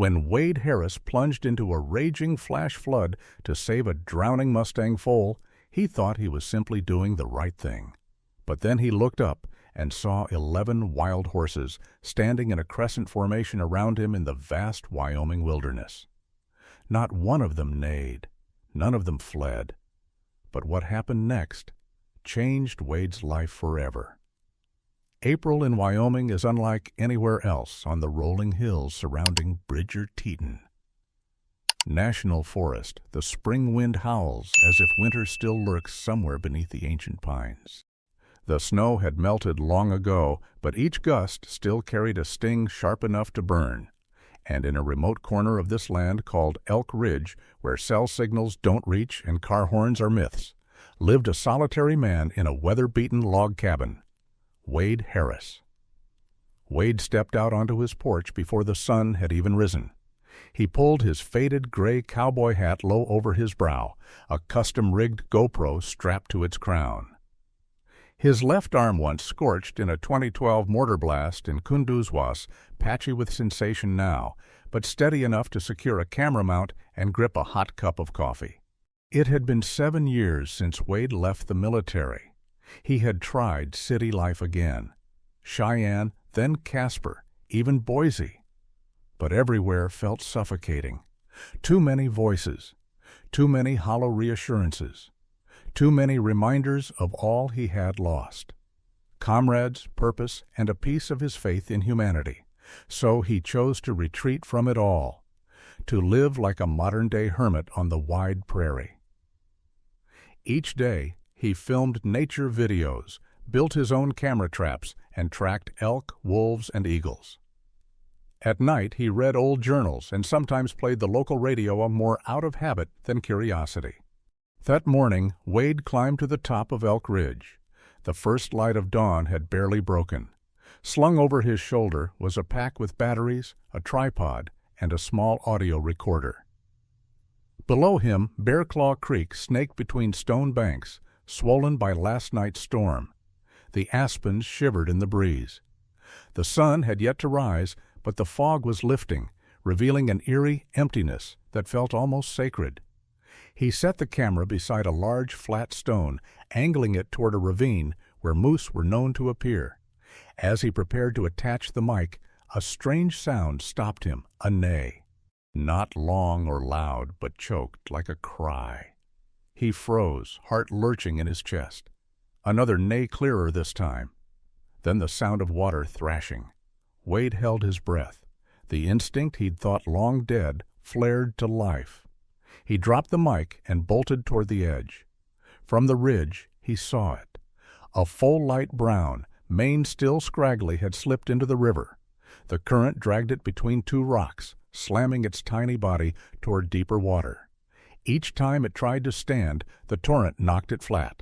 When Wade Harris plunged into a raging flash flood to save a drowning Mustang foal, he thought he was simply doing the right thing. But then he looked up and saw 11 wild horses standing in a crescent formation around him in the vast Wyoming wilderness. Not one of them neighed, none of them fled. But what happened next changed Wade's life forever. April in Wyoming is unlike anywhere else on the rolling hills surrounding Bridger-Teton National Forest. The spring wind howls as if winter still lurks somewhere beneath the ancient pines. The snow had melted long ago, but each gust still carried a sting sharp enough to burn. And in a remote corner of this land called Elk Ridge, where cell signals don't reach and car horns are myths, lived a solitary man in a weather-beaten log cabin, Wade Harris. Wade stepped out onto his porch before the sun had even risen. He pulled his faded gray cowboy hat low over his brow, a custom-rigged GoPro strapped to its crown. His left arm, once scorched in a 2012 mortar blast in Kunduzwas, patchy with sensation now, but steady enough to secure a camera mount and grip a hot cup of coffee. It had been 7 years since Wade left the military. He had tried city life again. Cheyenne, then Casper, even Boise. But everywhere felt suffocating. Too many voices, too many hollow reassurances. Too many reminders of all he had lost. Comrades, purpose, and a piece of his faith in humanity. So he chose to retreat from it all, to live like a modern-day hermit on the wide prairie. Each day, he filmed nature videos, built his own camera traps, and tracked elk, wolves, and eagles. At night, he read old journals and sometimes played the local radio more out of habit than curiosity. That morning, Wade climbed to the top of Elk Ridge. The first light of dawn had barely broken. Slung over his shoulder was a pack with batteries, a tripod, and a small audio recorder. Below him, Bear Claw Creek snaked between stone banks, swollen by last night's storm. The aspens shivered in the breeze. The sun had yet to rise, but the fog was lifting, revealing an eerie emptiness that felt almost sacred. He set the camera beside a large, flat stone, angling it toward a ravine where moose were known to appear. As he prepared to attach the mic, a strange sound stopped him, a neigh. Not long or loud, but choked like a cry. He froze, heart lurching in his chest. Another neigh clearer this time. Then the sound of water thrashing. Wade held his breath. The instinct he'd thought long dead flared to life. He dropped the mic and bolted toward the edge. From the ridge, he saw it. A full light brown, mane still scraggly, had slipped into the river. The current dragged it between two rocks, slamming its tiny body toward deeper water. Each time it tried to stand, the torrent knocked it flat.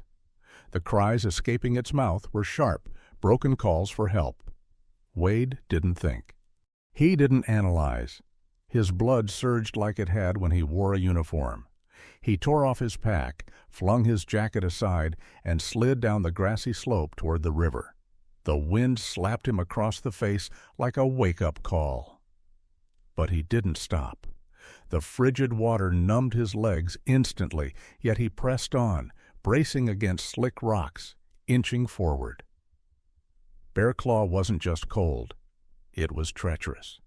The cries escaping its mouth were sharp, broken calls for help. Wade didn't think. He didn't analyze. His blood surged like it had when he wore a uniform. He tore off his pack, flung his jacket aside, and slid down the grassy slope toward the river. The wind slapped him across the face like a wake-up call. But he didn't stop. The frigid water numbed his legs instantly, yet he pressed on, bracing against slick rocks, inching forward. Bear Claw wasn't just cold. It was treacherous.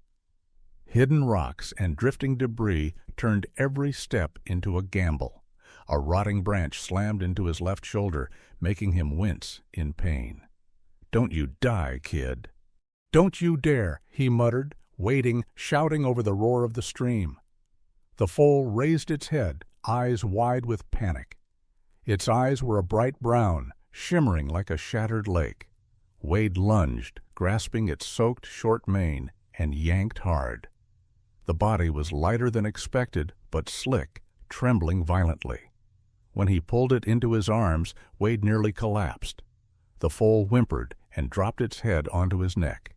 Hidden rocks and drifting debris turned every step into a gamble. A rotting branch slammed into his left shoulder, making him wince in pain. "Don't you die, kid." "Don't you dare," he muttered, wading, shouting over the roar of the stream. The foal raised its head, eyes wide with panic. Its eyes were a bright brown, shimmering like a shattered lake. Wade lunged, grasping its soaked short mane, and yanked hard. The body was lighter than expected, but slick, trembling violently. When he pulled it into his arms, Wade nearly collapsed. The foal whimpered and dropped its head onto his neck.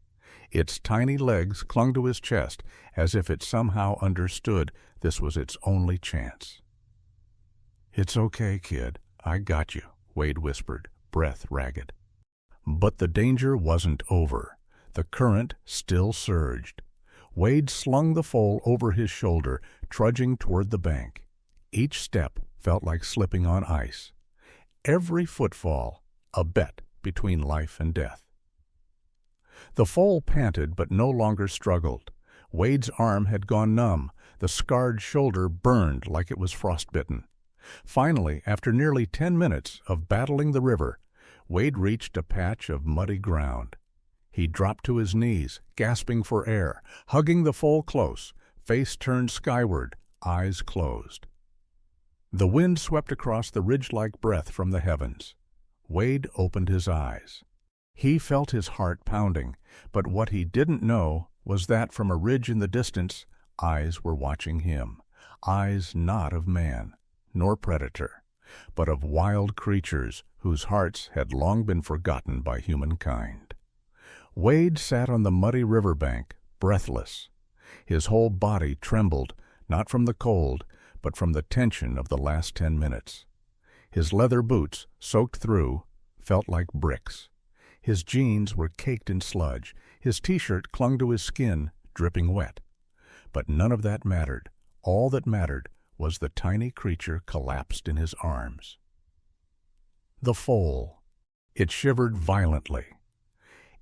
Its tiny legs clung to his chest, as if it somehow understood this was its only chance. "It's okay, kid. I got you," Wade whispered, breath ragged. But the danger wasn't over. The current still surged. Wade slung the foal over his shoulder, trudging toward the bank. Each step felt like slipping on ice. Every footfall, a bet between life and death. The foal panted but no longer struggled. Wade's arm had gone numb. The scarred shoulder burned like it was frostbitten. Finally, after nearly 10 minutes of battling the river, Wade reached a patch of muddy ground. He dropped to his knees, gasping for air, hugging the foal close, face turned skyward, eyes closed. The wind swept across the ridge-like breath from the heavens. Wade opened his eyes. He felt his heart pounding, but what he didn't know was that from a ridge in the distance, eyes were watching him. Eyes not of man, nor predator, but of wild creatures whose hearts had long been forgotten by humankind. Wade sat on the muddy riverbank, breathless. His whole body trembled, not from the cold, but from the tension of the last 10 minutes. His leather boots, soaked through, felt like bricks. His jeans were caked in sludge. His t-shirt clung to his skin, dripping wet. But none of that mattered. All that mattered was the tiny creature collapsed in his arms. The foal. It shivered violently.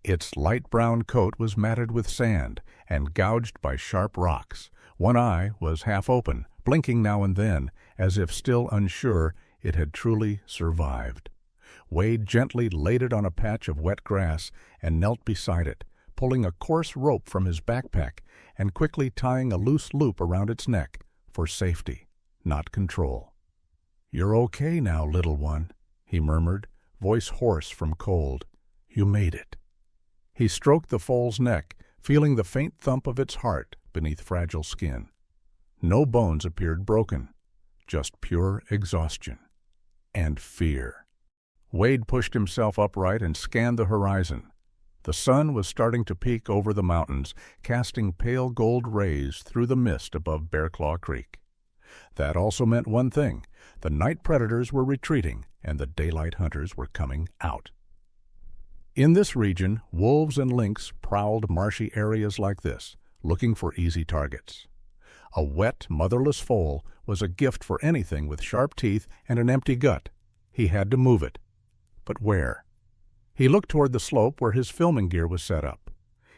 Its light brown coat was matted with sand and gouged by sharp rocks. One eye was half open, blinking now and then, as if still unsure it had truly survived. Wade gently laid it on a patch of wet grass and knelt beside it, pulling a coarse rope from his backpack and quickly tying a loose loop around its neck for safety, not control. "You're okay now, little one," he murmured, voice hoarse from cold. "You made it." He stroked the foal's neck, feeling the faint thump of its heart beneath fragile skin. No bones appeared broken, just pure exhaustion and fear. Wade pushed himself upright and scanned the horizon. The sun was starting to peek over the mountains, casting pale gold rays through the mist above Bearclaw Creek. That also meant one thing: the night predators were retreating and the daylight hunters were coming out. In this region, wolves and lynx prowled marshy areas like this, looking for easy targets. A wet, motherless foal was a gift for anything with sharp teeth and an empty gut. He had to move it. But where? He looked toward the slope where his filming gear was set up.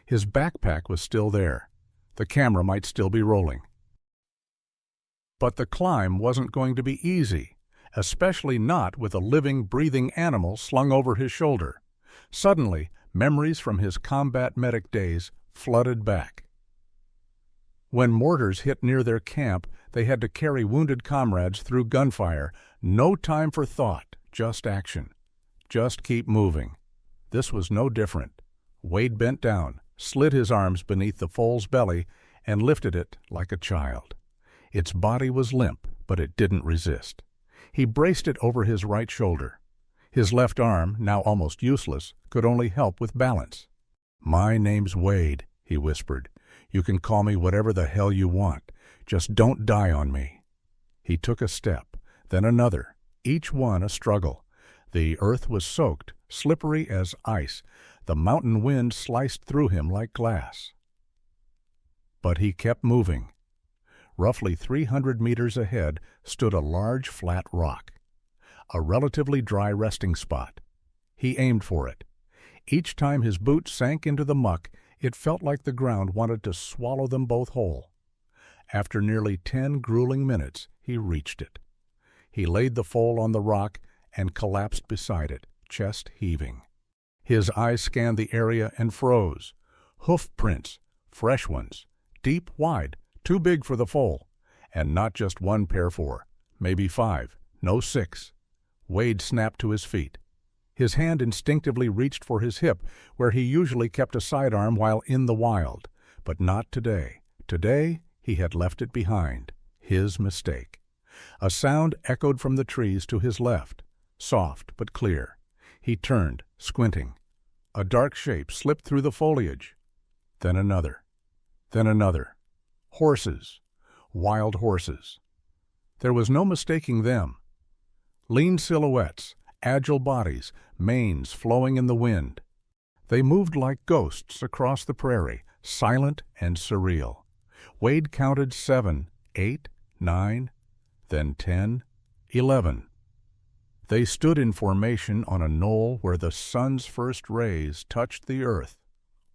His backpack was still there. The camera might still be rolling. But the climb wasn't going to be easy, especially not with a living, breathing animal slung over his shoulder. Suddenly, memories from his combat medic days flooded back. When mortars hit near their camp, they had to carry wounded comrades through gunfire. No time for thought, just action. Just keep moving. This was no different. Wade bent down, slid his arms beneath the foal's belly, and lifted it like a child. Its body was limp, but it didn't resist. He braced it over his right shoulder. His left arm, now almost useless, could only help with balance. "My name's Wade," he whispered. "You can call me whatever the hell you want. Just don't die on me." He took a step, then another, each one a struggle. The earth was soaked, slippery as ice. The mountain wind sliced through him like glass. But he kept moving. Roughly 300 meters ahead stood a large flat rock, a relatively dry resting spot. He aimed for it. Each time his boot sank into the muck, it felt like the ground wanted to swallow them both whole. After nearly 10 grueling minutes, he reached it. He laid the foal on the rock and collapsed beside it, chest heaving. His eyes scanned the area and froze. Hoof prints, fresh ones, deep, wide, too big for the foal, and not just one pair 4, maybe 5, no 6. Wade snapped to his feet. His hand instinctively reached for his hip, where he usually kept a sidearm while in the wild, but not today. Today he had left it behind. His mistake. A sound echoed from the trees to his left, soft but clear. He turned, squinting. A dark shape slipped through the foliage. Then another. Then another. Horses. Wild horses. There was no mistaking them. Lean silhouettes, agile bodies, manes flowing in the wind. They moved like ghosts across the prairie, silent and surreal. Wade counted 7, 8, 9, then 10, 11. They stood in formation on a knoll where the sun's first rays touched the earth.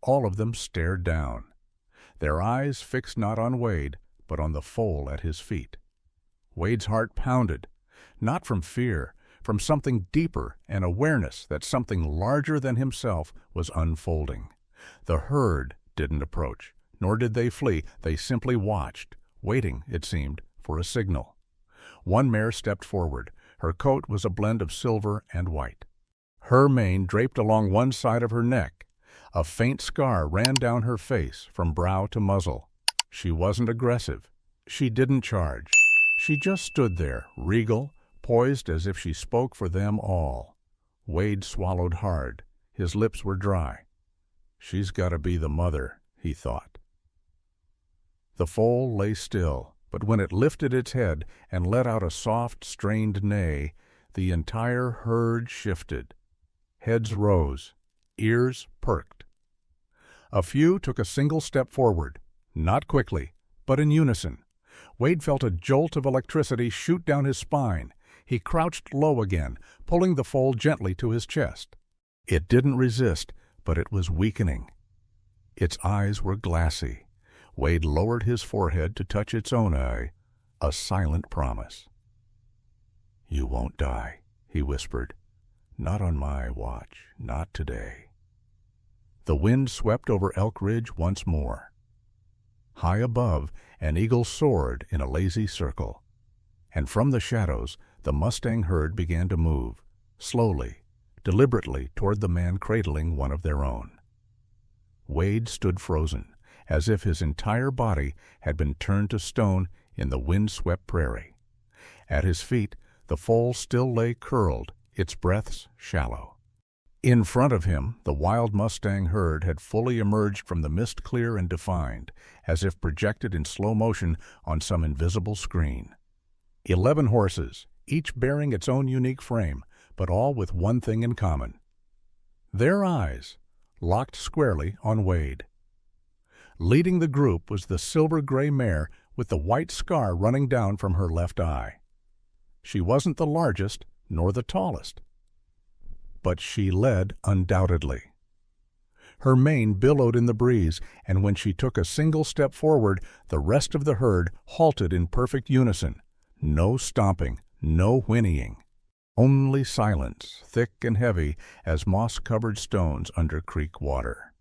All of them stared down, their eyes fixed not on Wade, but on the foal at his feet. Wade's heart pounded, not from fear, from something deeper, an awareness that something larger than himself was unfolding. The herd didn't approach, nor did they flee. They simply watched, waiting, it seemed, for a signal. One mare stepped forward. Her coat was a blend of silver and white. Her mane draped along one side of her neck. A faint scar ran down her face from brow to muzzle. She wasn't aggressive. She didn't charge. She just stood there, regal, poised as if she spoke for them all. Wade swallowed hard. His lips were dry. She's got to be the mother, he thought. The foal lay still, but when it lifted its head and let out a soft, strained neigh, the entire herd shifted. Heads rose. Ears perked. A few took a single step forward, not quickly, but in unison. Wade felt a jolt of electricity shoot down his spine. He crouched low again, pulling the foal gently to his chest. It didn't resist, but it was weakening. Its eyes were glassy. Wade lowered his forehead to touch its own eye, a silent promise. "You won't die," he whispered. "Not on my watch, not today." The wind swept over Elk Ridge once more. High above, an eagle soared in a lazy circle, and from the shadows the Mustang herd began to move, slowly, deliberately toward the man cradling one of their own. Wade stood frozen, as if his entire body had been turned to stone in the wind-swept prairie. At his feet, the foal still lay curled, its breaths shallow. In front of him, the wild Mustang herd had fully emerged from the mist, clear and defined, as if projected in slow motion on some invisible screen. 11 horses, each bearing its own unique frame, but all with one thing in common. Their eyes, locked squarely on Wade. Leading the group was the silver-gray mare with the white scar running down from her left eye. She wasn't the largest nor the tallest, but she led undoubtedly. Her mane billowed in the breeze, and when she took a single step forward, the rest of the herd halted in perfect unison. No stomping, no whinnying. Only silence, thick and heavy as moss-covered stones under creek water.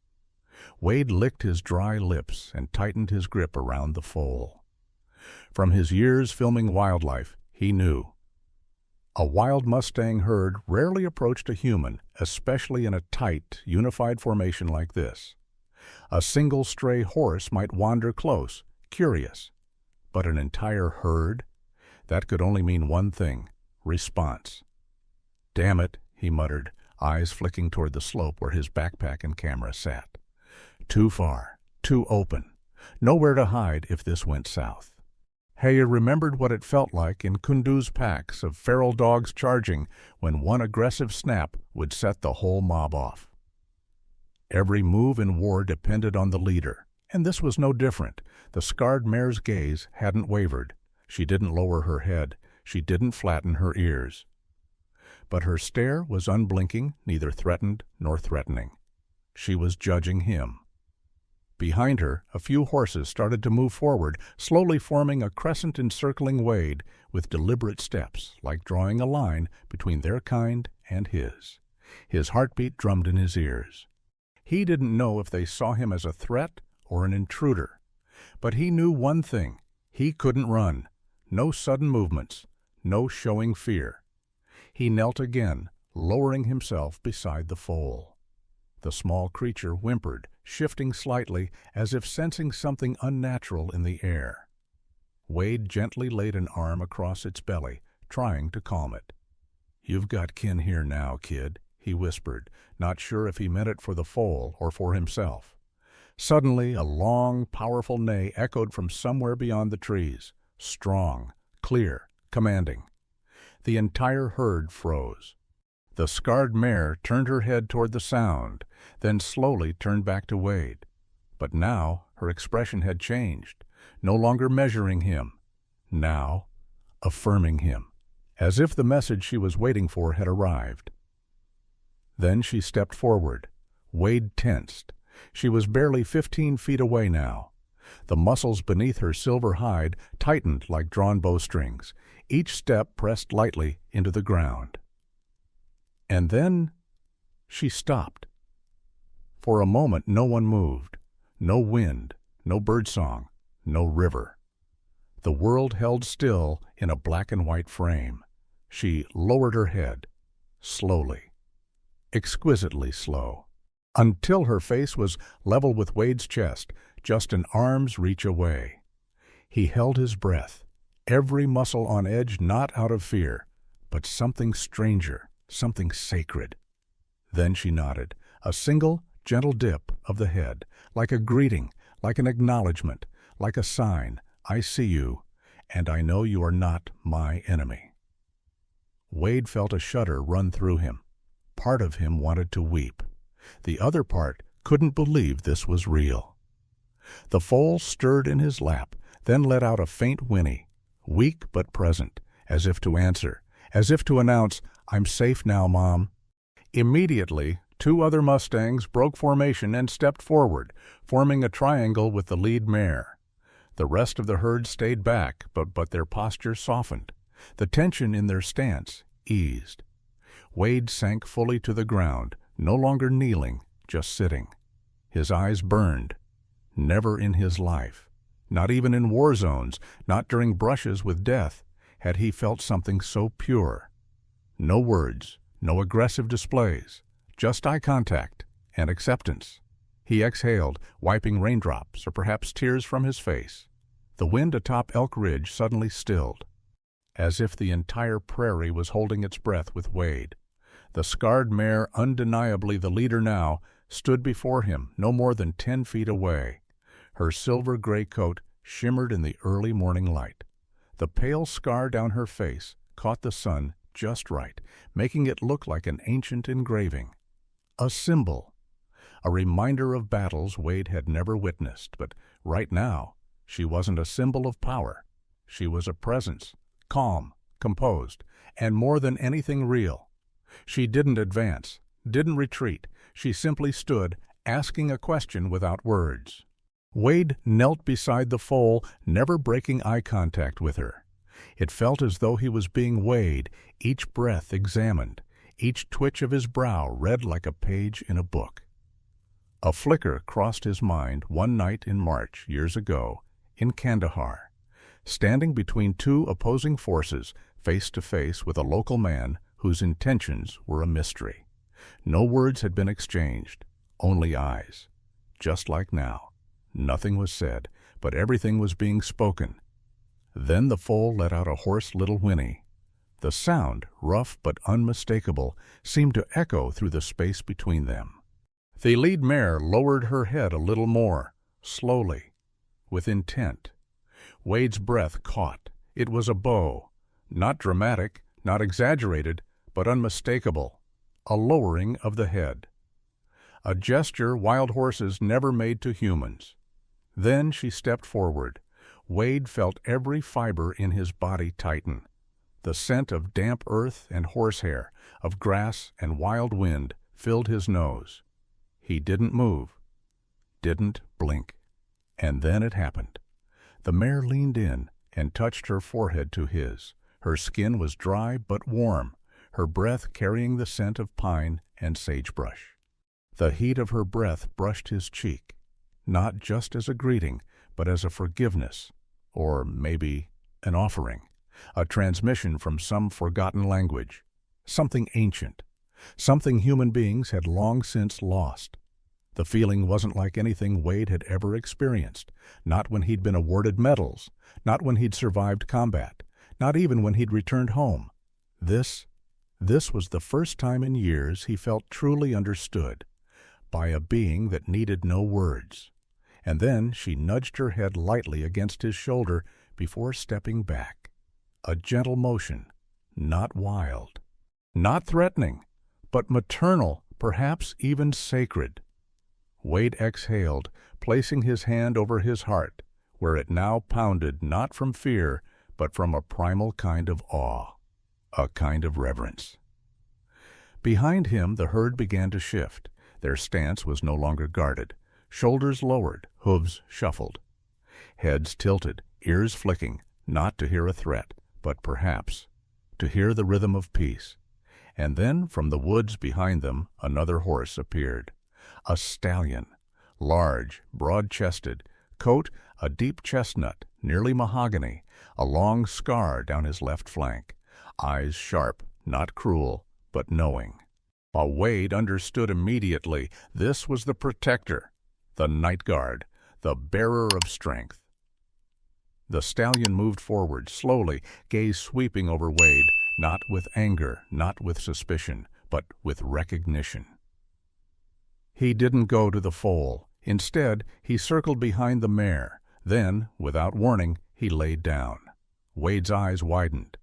Wade licked his dry lips and tightened his grip around the foal. From his years filming wildlife, he knew. A wild Mustang herd rarely approached a human, especially in a tight, unified formation like this. A single stray horse might wander close, curious. But an entire herd? That could only mean one thing: response. "Damn it," he muttered, eyes flicking toward the slope where his backpack and camera sat. Too far, too open, nowhere to hide if this went south. Hay remembered what it felt like in Kundu's packs of feral dogs charging when one aggressive snap would set the whole mob off. Every move in war depended on the leader, and this was no different. The scarred mare's gaze hadn't wavered. She didn't lower her head. She didn't flatten her ears. But her stare was unblinking, neither threatened nor threatening. She was judging him. Behind her, a few horses started to move forward, slowly forming a crescent encircling Wade with deliberate steps, like drawing a line between their kind and his. His heartbeat drummed in his ears. He didn't know if they saw him as a threat or an intruder. But he knew one thing: he couldn't run. No sudden movements, no showing fear. He knelt again, lowering himself beside the foal. The small creature whimpered, shifting slightly as if sensing something unnatural in the air. Wade gently laid an arm across its belly, trying to calm it. "You've got kin here now, kid," he whispered, not sure if he meant it for the foal or for himself. Suddenly, a long, powerful neigh echoed from somewhere beyond the trees, strong, clear, commanding. The entire herd froze. The scarred mare turned her head toward the sound, then slowly turned back to Wade. But now her expression had changed, no longer measuring him, now affirming him, as if the message she was waiting for had arrived. Then she stepped forward. Wade tensed. She was barely 15 feet away now. The muscles beneath her silver hide tightened like drawn bowstrings. Each step pressed lightly into the ground. And then she stopped. For a moment no one moved. No wind, no birdsong, no river. The world held still in a black and white frame. She lowered her head, slowly, exquisitely slow, until her face was level with Wade's chest, just an arm's reach away. He held his breath, every muscle on edge, not out of fear, but something stranger, something sacred. Then she nodded, a single, gentle dip of the head, like a greeting, like an acknowledgement, like a sign, I see you, and I know you are not my enemy. Wade felt a shudder run through him. Part of him wanted to weep. The other part couldn't believe this was real. The foal stirred in his lap, then let out a faint whinny, weak but present, as if to answer, as if to announce, I'm safe now, Mom. Immediately, 2 other mustangs broke formation and stepped forward, forming a triangle with the lead mare. The rest of the herd stayed back, but their posture softened. The tension in their stance eased. Wade sank fully to the ground, no longer kneeling, just sitting. His eyes burned. Never in his life, not even in war zones, not during brushes with death, had he felt something so pure. No words, no aggressive displays, just eye contact and acceptance. He exhaled, wiping raindrops or perhaps tears from his face. The wind atop Elk Ridge suddenly stilled, as if the entire prairie was holding its breath with Wade. The scarred mare, undeniably the leader now, stood before him, no more than 10 feet away. Her silver-gray coat shimmered in the early morning light. The pale scar down her face caught the sun just right, making it look like an ancient engraving. A symbol. A reminder of battles Wade had never witnessed, but right now, she wasn't a symbol of power. She was a presence, calm, composed, and more than anything real. She didn't advance, didn't retreat. She simply stood, asking a question without words. Wade knelt beside the foal, never breaking eye contact with her. It felt as though he was being weighed, each breath examined, each twitch of his brow read like a page in a book. A flicker crossed his mind one night in March, years ago, in Kandahar, standing between 2 opposing forces, face to face with a local man whose intentions were a mystery. No words had been exchanged, only eyes. Just like now. Nothing was said, but everything was being spoken. Then the foal let out a hoarse little whinny. The sound, rough but unmistakable, seemed to echo through the space between them. The lead mare lowered her head a little more, slowly, with intent. Wade's breath caught. It was a bow, not dramatic, not exaggerated, but unmistakable, a lowering of the head. A gesture wild horses never made to humans. Then she stepped forward. Wade felt every fiber in his body tighten. The scent of damp earth and horsehair, of grass and wild wind, filled his nose. He didn't move, didn't blink. And then it happened. The mare leaned in and touched her forehead to his. Her skin was dry but warm, her breath carrying the scent of pine and sagebrush. The heat of her breath brushed his cheek, not just as a greeting, but as a forgiveness, or maybe an offering, a transmission from some forgotten language, something ancient, something human beings had long since lost. The feeling wasn't like anything Wade had ever experienced, not when he'd been awarded medals, not when he'd survived combat, not even when he'd returned home. This was the first time in years he felt truly understood, by a being that needed no words. And then she nudged her head lightly against his shoulder before stepping back. A gentle motion, not wild, not threatening, but maternal, perhaps even sacred. Wade exhaled, placing his hand over his heart, where it now pounded not from fear, but from a primal kind of awe, a kind of reverence. Behind him the herd began to shift. Their stance was no longer guarded. Shoulders lowered, hooves shuffled. Heads tilted, ears flicking, not to hear a threat, but perhaps to hear the rhythm of peace. And then from the woods behind them another horse appeared. A stallion, large, broad-chested, coat a deep chestnut, nearly mahogany, a long scar down his left flank, eyes sharp, not cruel, but knowing. Wade understood immediately this was the protector, the night guard, the bearer of strength. The stallion moved forward, slowly, gaze sweeping over Wade, not with anger, not with suspicion, but with recognition. He didn't go to the foal. Instead, he circled behind the mare. Then, without warning, he laid down. Wade's eyes widened.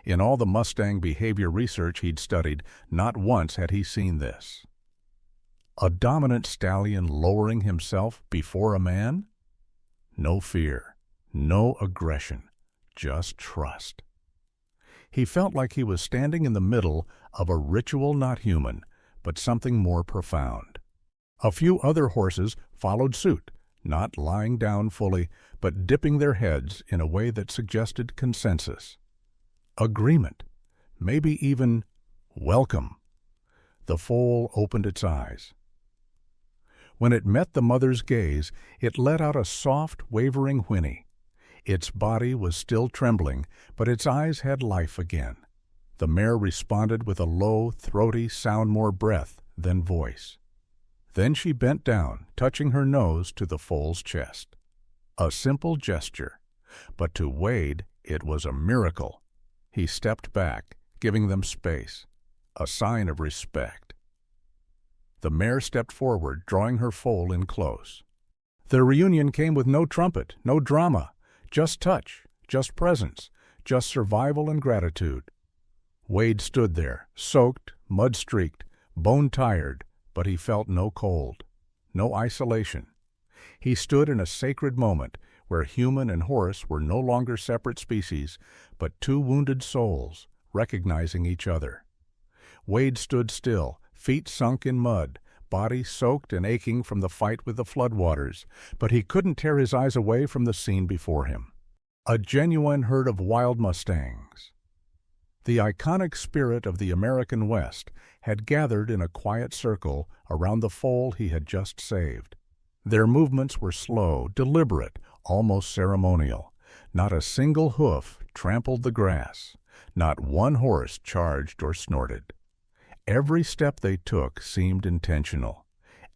In all the Mustang behavior research he'd studied, not once had he seen this. A dominant stallion lowering himself before a man? No fear, no aggression, just trust. He felt like he was standing in the middle of a ritual not human, but something more profound. A few other horses followed suit, not lying down fully, but dipping their heads in a way that suggested consensus. Agreement, maybe even welcome. The foal opened its eyes. When it met the mother's gaze, it let out a soft, wavering whinny. Its body was still trembling, but its eyes had life again. The mare responded with a low, throaty sound, more breath than voice. Then she bent down, touching her nose to the foal's chest. A simple gesture, but to Wade it was a miracle. He stepped back, giving them space, a sign of respect. The mare stepped forward, drawing her foal in close. Their reunion came with no trumpet, no drama, just touch, just presence, just survival and gratitude. Wade stood there, soaked, mud-streaked, bone-tired, but he felt no cold, no isolation. He stood in a sacred moment where human and horse were no longer separate species, but two wounded souls, recognizing each other. Wade stood still, feet sunk in mud, body soaked and aching from the fight with the floodwaters, but he couldn't tear his eyes away from the scene before him. A genuine herd of wild mustangs. The iconic spirit of the American West had gathered in a quiet circle around the foal he had just saved. Their movements were slow, deliberate, almost ceremonial. Not a single hoof trampled the grass. Not one horse charged or snorted. Every step they took seemed intentional.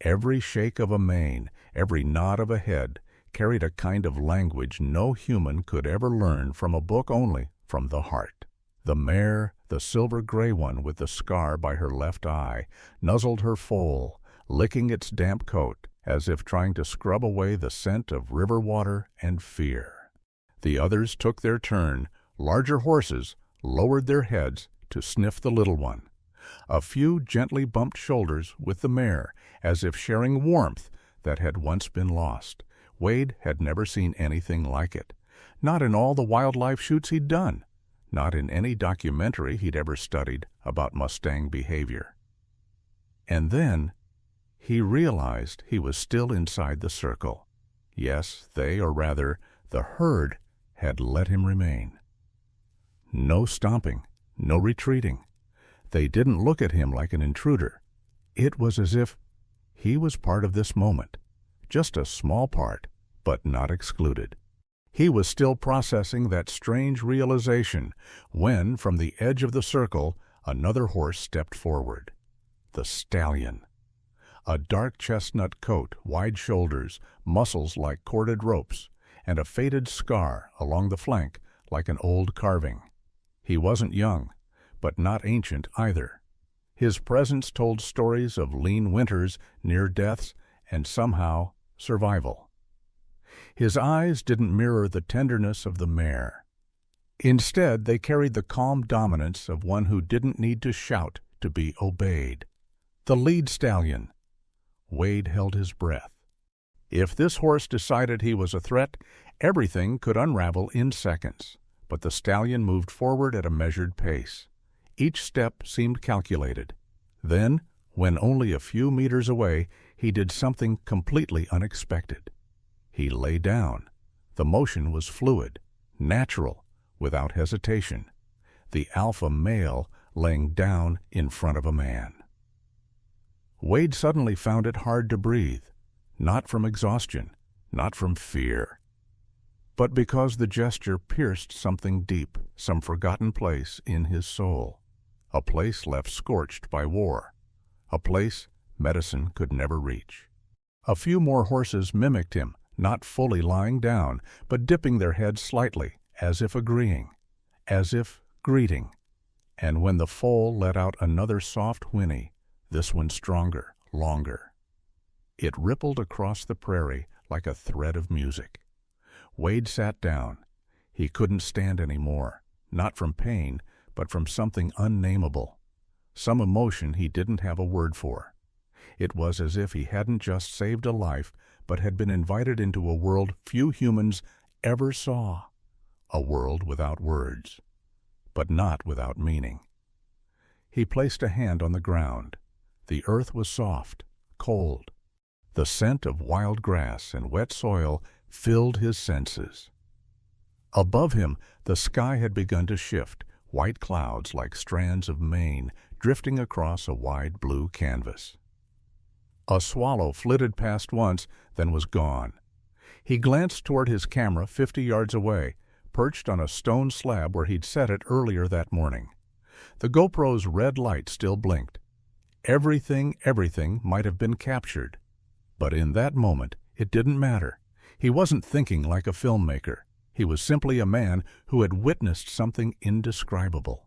Every shake of a mane, every nod of a head, carried a kind of language no human could ever learn from a book, only from the heart. The mare, the silver-gray one with the scar by her left eye, nuzzled her foal, licking its damp coat, as if trying to scrub away the scent of river water and fear. The others took their turn. Larger horses lowered their heads to sniff the little one. A few gently bumped shoulders with the mare, as if sharing warmth that had once been lost. Wade had never seen anything like it. Not in all the wildlife shoots he'd done. Not in any documentary he'd ever studied about Mustang behavior. And then he realized he was still inside the circle. Yes, they, or rather, the herd, had let him remain. No stomping, no retreating. They didn't look at him like an intruder. It was as if he was part of this moment, just a small part, but not excluded. He was still processing that strange realization when, from the edge of the circle, another horse stepped forward. The stallion. A dark chestnut coat, wide shoulders, muscles like corded ropes, and a faded scar along the flank like an old carving. He wasn't young, but not ancient either. His presence told stories of lean winters, near deaths, and somehow survival. His eyes didn't mirror the tenderness of the mare. Instead, they carried the calm dominance of one who didn't need to shout to be obeyed. The lead stallion, Wade held his breath. If this horse decided he was a threat, everything could unravel in seconds. But the stallion moved forward at a measured pace. Each step seemed calculated. Then, when only a few meters away, he did something completely unexpected. He lay down. The motion was fluid, natural, without hesitation. The alpha male laying down in front of a man. Wade suddenly found it hard to breathe, not from exhaustion, not from fear, but because the gesture pierced something deep, some forgotten place in his soul, a place left scorched by war, a place medicine could never reach. A few more horses mimicked him, not fully lying down, but dipping their heads slightly, as if agreeing, as if greeting. And when the foal let out another soft whinny, this one stronger, longer, it rippled across the prairie like a thread of music. Wade sat down. He couldn't stand any more, not from pain, but from something unnameable, some emotion he didn't have a word for. It was as if he hadn't just saved a life, but had been invited into a world few humans ever saw, a world without words, but not without meaning. He placed a hand on the ground. The earth was soft, cold. The scent of wild grass and wet soil filled his senses. Above him, the sky had begun to shift, white clouds like strands of mane drifting across a wide blue canvas. A swallow flitted past once, then was gone. He glanced toward his camera 50 yards away, perched on a stone slab where he'd set it earlier that morning. The GoPro's red light still blinked. Everything might have been captured. But in that moment, it didn't matter. He wasn't thinking like a filmmaker. He was simply a man who had witnessed something indescribable.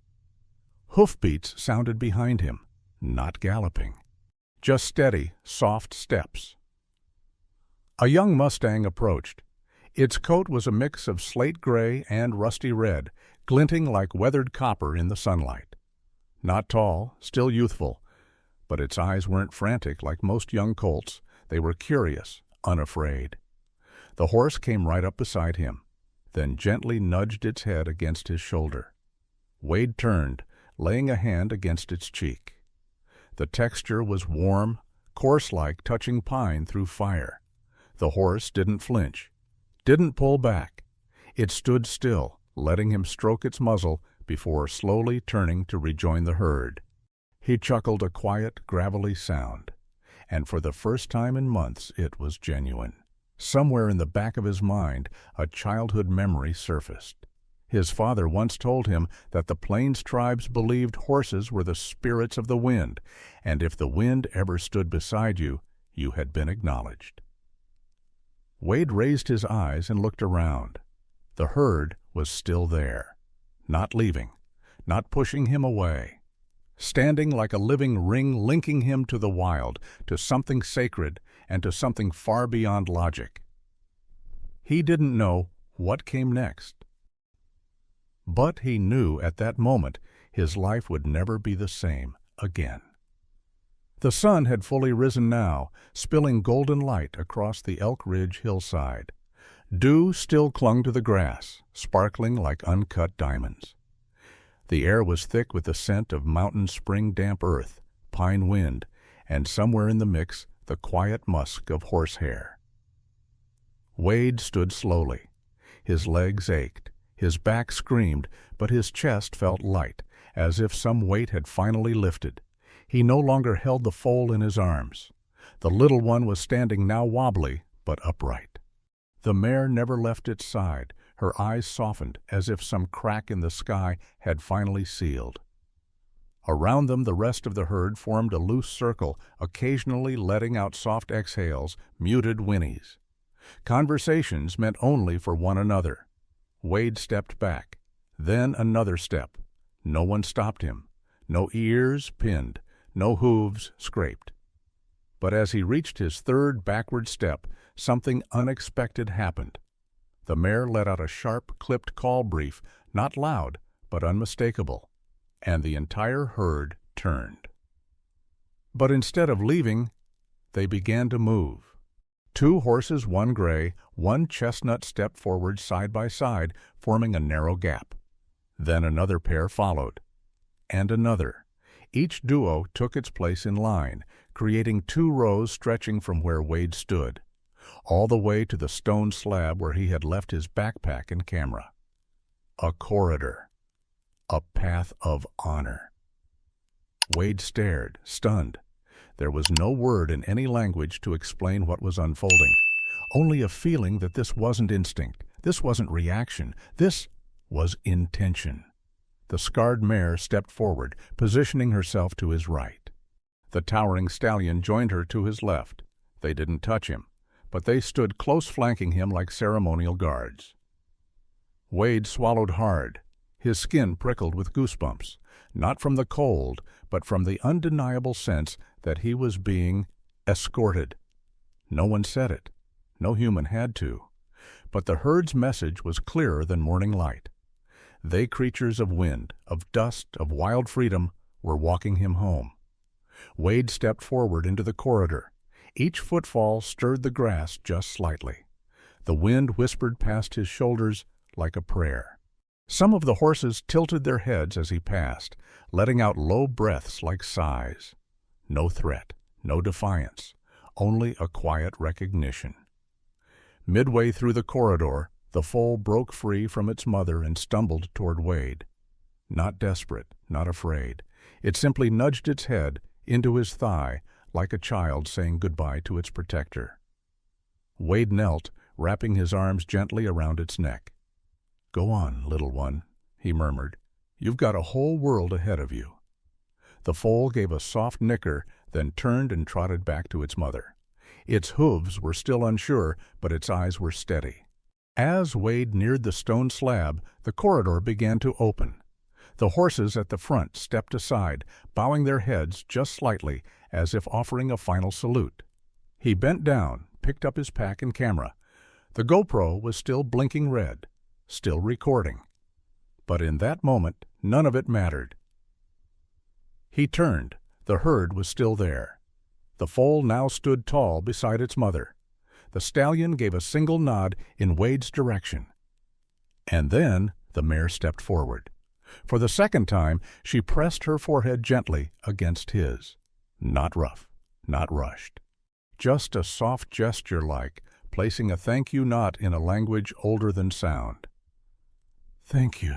Hoofbeats sounded behind him, not galloping. Just steady, soft steps. A young Mustang approached. Its coat was a mix of slate gray and rusty red, glinting like weathered copper in the sunlight. Not tall, still youthful, but its eyes weren't frantic like most young colts. They were curious, unafraid. The horse came right up beside him, then gently nudged its head against his shoulder. Wade turned, laying a hand against its cheek. The texture was warm, coarse-like touching pine through fire. The horse didn't flinch, didn't pull back. It stood still, letting him stroke its muzzle before slowly turning to rejoin the herd. He chuckled a quiet, gravelly sound, and for the first time in months it was genuine. Somewhere in the back of his mind, a childhood memory surfaced. His father once told him that the Plains tribes believed horses were the spirits of the wind, and if the wind ever stood beside you, you had been acknowledged. Wade raised his eyes and looked around. The herd was still there, not leaving, not pushing him away, standing like a living ring linking him to the wild, to something sacred, and to something far beyond logic. He didn't know what came next. But he knew at that moment his life would never be the same again. The sun had fully risen now, spilling golden light across the Elk Ridge hillside. Dew still clung to the grass, sparkling like uncut diamonds. The air was thick with the scent of mountain spring damp earth, pine wind, and somewhere in the mix the quiet musk of horsehair. Wade stood slowly. His legs ached, his back screamed, but his chest felt light, as if some weight had finally lifted. He no longer held the foal in his arms. The little one was standing now wobbly, but upright. The mare never left its side, her eyes softened as if some crack in the sky had finally sealed. Around them the rest of the herd formed a loose circle, occasionally letting out soft exhales, muted whinnies. Conversations meant only for one another. Wade stepped back, then another step. No one stopped him. No ears pinned, no hooves scraped. But as he reached his third backward step, something unexpected happened. The mare let out a sharp, clipped call brief, not loud, but unmistakable, and the entire herd turned. But instead of leaving, They began to move. Two horses, one gray, one chestnut, stepped forward side by side, forming a narrow gap. Then another pair followed, and another. Each duo took its place in line, creating two rows stretching from where Wade stood, all the way to the stone slab where he had left his backpack and camera. A corridor. A path of honor. Wade stared, stunned. There was no word in any language to explain what was unfolding, only a feeling that this wasn't instinct, this wasn't reaction, this was intention. The scarred mare stepped forward, positioning herself to his right. The towering stallion joined her to his left. They didn't touch him, but they stood close, flanking him like ceremonial guards. Wade swallowed hard. His skin prickled with goosebumps, not from the cold, but from the undeniable sense that he was being escorted. No one said it. No human had to. But the herd's message was clearer than morning light. They, creatures of wind, of dust, of wild freedom, were walking him home. Wade stepped forward into the corridor. Each footfall stirred the grass just slightly. The wind whispered past his shoulders like a prayer. Some of the horses tilted their heads as he passed, letting out low breaths like sighs. No threat, no defiance, only a quiet recognition. Midway through the corridor, the foal broke free from its mother and stumbled toward Wade. Not desperate, not afraid. It simply nudged its head into his thigh like a child saying goodbye to its protector. Wade knelt, wrapping his arms gently around its neck. "Go on, little one," he murmured. "You've got a whole world ahead of you." The foal gave a soft nicker, then turned and trotted back to its mother. Its hooves were still unsure, but its eyes were steady. As Wade neared the stone slab, the corridor began to open. The horses at the front stepped aside, bowing their heads just slightly, as if offering a final salute. He bent down, picked up his pack and camera. The GoPro was still blinking red, still recording. But in that moment, none of it mattered. He turned. The herd was still there. The foal now stood tall beside its mother. The stallion gave a single nod in Wade's direction. And then the mare stepped forward. For the second time, she pressed her forehead gently against his. Not rough, not rushed. Just a soft gesture like placing a thank you knot in a language older than sound. "Thank you,"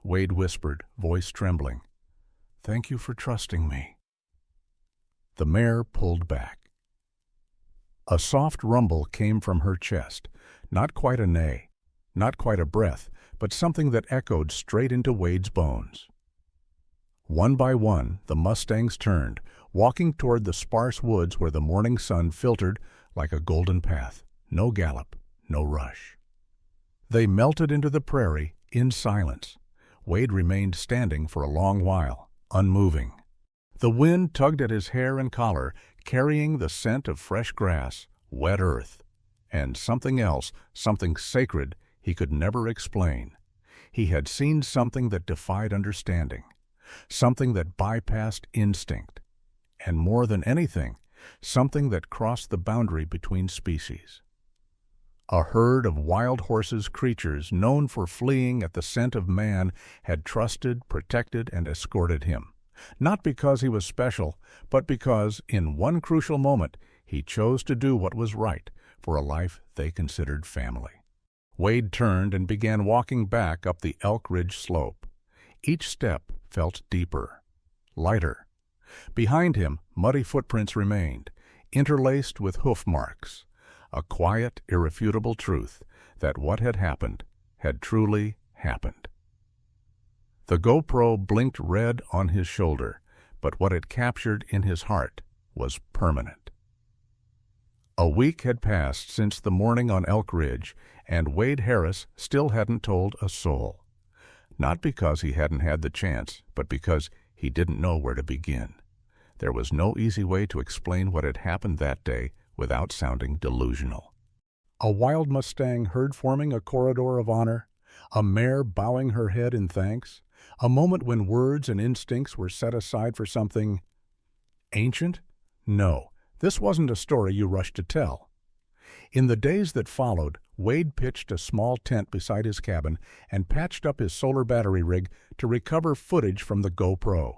Wade whispered, voice trembling. "Thank you for trusting me." The mare pulled back. A soft rumble came from her chest, not quite a neigh, not quite a breath, but something that echoed straight into Wade's bones. One by one, the mustangs turned, walking toward the sparse woods where the morning sun filtered like a golden path. No gallop, no rush. They melted into the prairie in silence. Wade remained standing for a long while, unmoving. The wind tugged at his hair and collar, carrying the scent of fresh grass, wet earth, and something else, something sacred he could never explain. He had seen something that defied understanding, something that bypassed instinct, and more than anything, something that crossed the boundary between species. A herd of wild horses, creatures known for fleeing at the scent of man, had trusted, protected, and escorted him. Not because he was special, but because, in one crucial moment, he chose to do what was right for a life they considered family. Wade turned and began walking back up the Elk Ridge slope. Each step felt deeper, lighter. Behind him, muddy footprints remained, interlaced with hoof marks. A quiet, irrefutable truth that what had happened had truly happened. The GoPro blinked red on his shoulder, but what it captured in his heart was permanent. A week had passed since the morning on Elk Ridge, and Wade Harris still hadn't told a soul. Not because he hadn't had the chance, but because he didn't know where to begin. There was no easy way to explain what had happened that day without sounding delusional. A wild Mustang herd forming a corridor of honor, a mare bowing her head in thanks, a moment when words and instincts were set aside for something ancient? No, This wasn't a story you rushed to tell. In the days that followed, Wade pitched a small tent beside his cabin and patched up his solar battery rig to recover footage from the GoPro.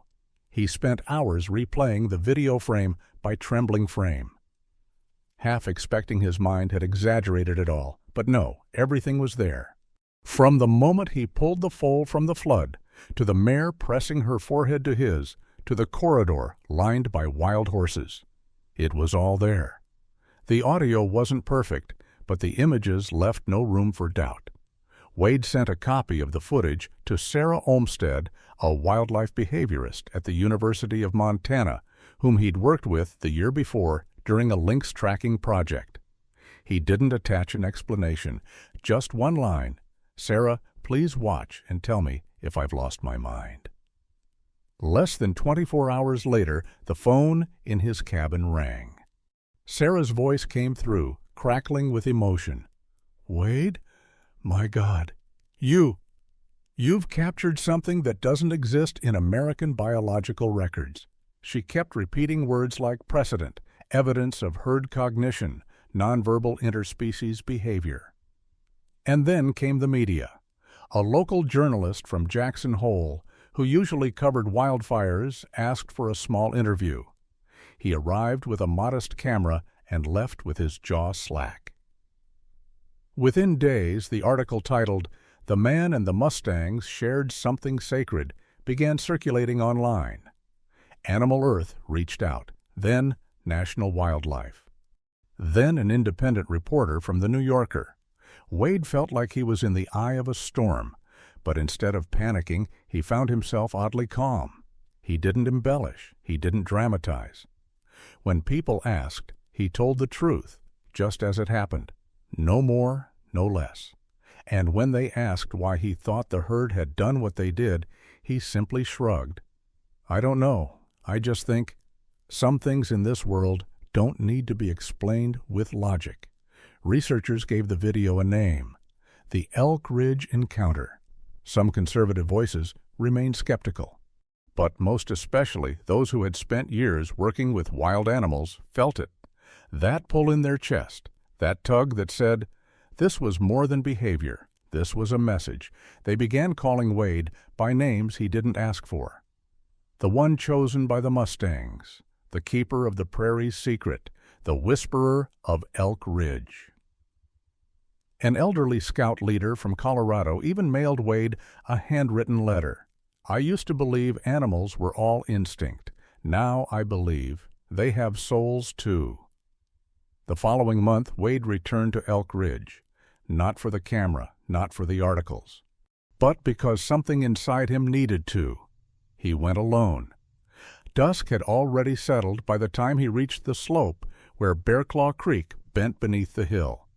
He spent hours replaying the video frame by trembling frame, half expecting his mind had exaggerated it all. But no, everything was there. From the moment he pulled the foal from the flood, to the mare pressing her forehead to his, to the corridor lined by wild horses. It was all there. The audio wasn't perfect, but the images left no room for doubt. Wade sent a copy of the footage to Sarah Olmsted, a wildlife behaviorist at the University of Montana, whom he'd worked with the year before during a lynx tracking project. He didn't attach an explanation, just one line: "Sarah, please watch and tell me if I've lost my mind." Less than 24 hours later, the phone in his cabin rang. Sarah's voice came through, crackling with emotion. "Wade, my God, you've captured something that doesn't exist in American biological records." She kept repeating words like precedent, evidence of herd cognition, nonverbal interspecies behavior. And then came the media. A local journalist from Jackson Hole, who usually covered wildfires, asked for a small interview. He arrived with a modest camera and left with his jaw slack. Within days, the article titled, "The Man and the Mustangs Shared Something Sacred," began circulating online. Animal Earth reached out, then National Wildlife. Then an independent reporter from The New Yorker. Wade felt like he was in the eye of a storm, but instead of panicking, he found himself oddly calm. He didn't embellish, he didn't dramatize. When people asked, he told the truth, just as it happened. No more, no less. And when they asked why he thought the herd had done what they did, he simply shrugged. "I don't know. I just think some things in this world don't need to be explained with logic." Researchers gave the video a name: the Elk Ridge Encounter. Some conservative voices remained skeptical, but most especially those who had spent years working with wild animals felt it. That pull in their chest, that tug that said, this was more than behavior, this was a message. They began calling Wade by names he didn't ask for. The one chosen by the Mustangs, the keeper of the prairie's secret, the whisperer of Elk Ridge. An elderly scout leader from Colorado even mailed Wade a handwritten letter. "I used to believe animals were all instinct. Now I believe they have souls too." The following month, Wade returned to Elk Ridge, not for the camera, not for the articles, but because something inside him needed to. He went alone. Dusk had already settled by the time he reached the slope where Bearclaw Creek bent beneath the hill.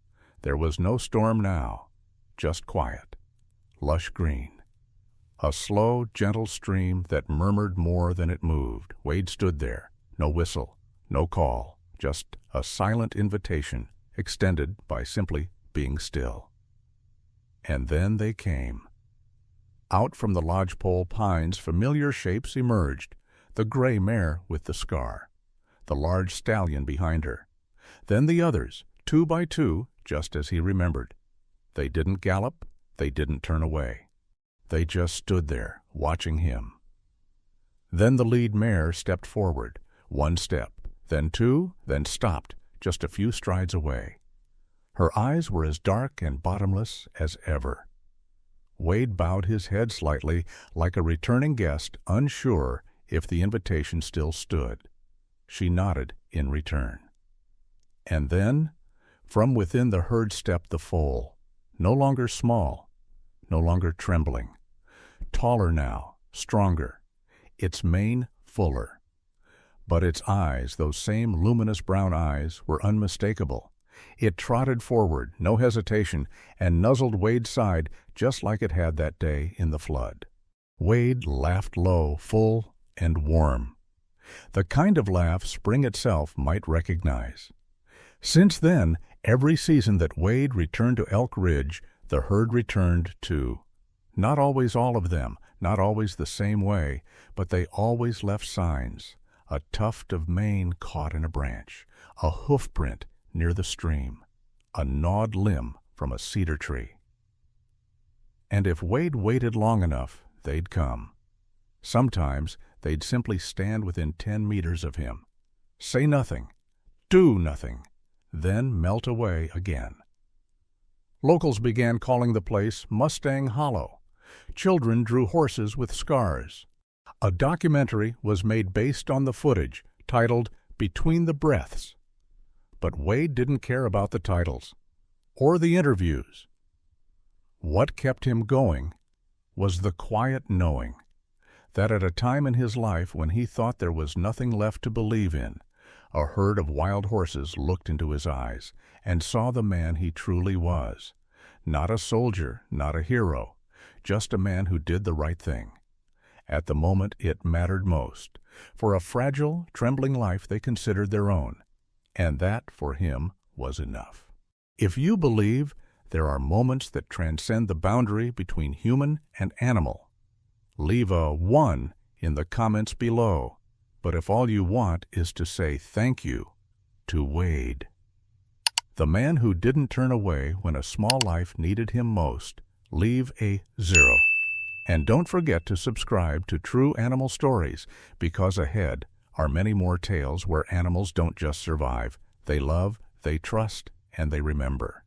There was no storm now, just quiet, lush green. A slow, gentle stream that murmured more than it moved. Wade stood there, no whistle, no call, just a silent invitation extended by simply being still. And then they came. Out from the lodgepole pines, familiar shapes emerged: the gray mare with the scar, the large stallion behind her. Then the others, 2 by 2, just as he remembered. They didn't gallop, they didn't turn away. They just stood there, watching him. Then the lead mare stepped forward, 1 step, then 2, then stopped, just a few strides away. Her eyes were as dark and bottomless as ever. Wade bowed his head slightly, like a returning guest, unsure if the invitation still stood. She nodded in return. And then, from within the herd stepped the foal, no longer small, no longer trembling. Taller now, stronger, its mane fuller. But its eyes, those same luminous brown eyes, were unmistakable. It trotted forward, no hesitation, and nuzzled Wade's side just like it had that day in the flood. Wade laughed low, full, and warm. The kind of laugh spring itself might recognize. Since then, every season that Wade returned to Elk Ridge, the herd returned too. Not always all of them, not always the same way, but they always left signs. a tuft of mane caught in a branch, a hoof print near the stream, a gnawed limb from a cedar tree. And if Wade waited long enough, they'd come. Sometimes they'd simply stand within 10 meters of him, say nothing, do nothing, then melt away again. Locals began calling the place Mustang Hollow. Children drew horses with scars. A documentary was made based on the footage, titled Between the Breaths. But Wade didn't care about the titles or the interviews. What kept him going was the quiet knowing that at a time in his life when he thought there was nothing left to believe in, a herd of wild horses looked into his eyes and saw the man he truly was. Not a soldier, not a hero, just a man who did the right thing. At the moment it mattered most. For a fragile, trembling life they considered their own, and that, for him, was enough. If you believe there are moments that transcend the boundary between human and animal, leave a 1 in the comments below. But if all you want is to say thank you to Wade, the man who didn't turn away when a small life needed him most, leave a 0. And don't forget to subscribe to True Animal Stories, because ahead are many more tales where animals don't just survive. They love, they trust, and they remember.